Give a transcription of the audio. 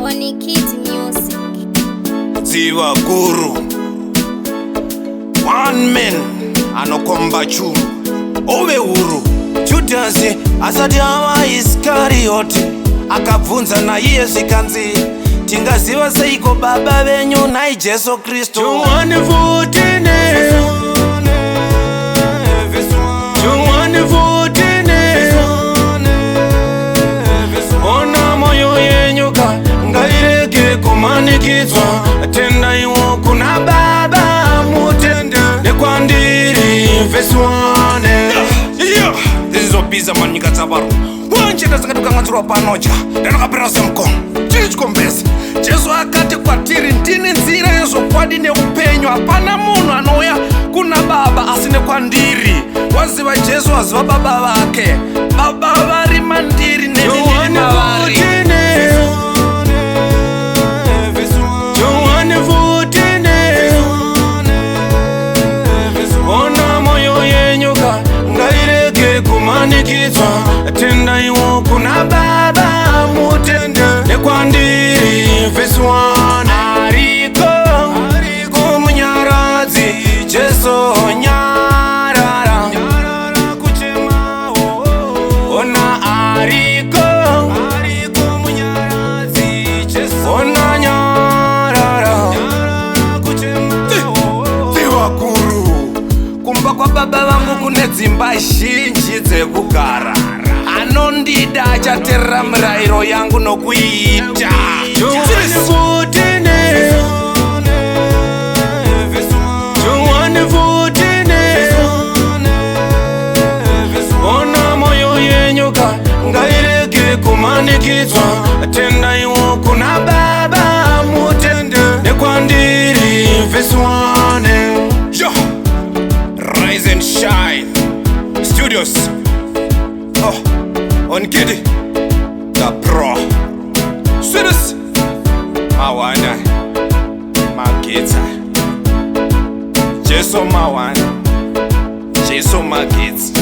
OnikidMusiq. Ziva guru one man anokomba churu ove huru Judasi asati ava Iskarioti akabvunza naiye zvikanzi tingaziva seiko baba venyu nai Jesu Kristu. Johanne votene Johanne votene ona moyo yenyuka ngairege kumanikidzwa tendaiwo kuna baba mutende nekwandiri verse 1. Ndizobiza manyika dzavaro wancheta dzakatikanganzirwa panotya ndanakapera semukomo chiri chikombesa. Jesu akati kwatiri ndini nzira yezvokwadi neupenyu, hapana munhu anouya kuna baba asi nekwandiri. Waziva Jesu, waziva baba vake, baba vari mandiri neni ndiri mavari. Johanne votene ona moyo yenyuka ngairege kumanikidzwa tendaiwo kuna baba mutende nekwandiri verse 1. Ariko munyaradzi Jesu nyarara kuchema ona ariko munyaradzi Jesu ona nyarara kuchema Ziva guru kumba kwa baba vangu kune dzimba zhinji dzekugara, anondida achateerera mirayiro yangu nokuiita. Johanne votene Johanne votene ona moyo yenyuka ngairege kumanikidzwa tendaiwo kuna baba mutende nekwandiri verse 1. Yo, Rise&Shine Studios. Oh, Onikidi the pro Swede mawana magita Jesu mawana Jesu magita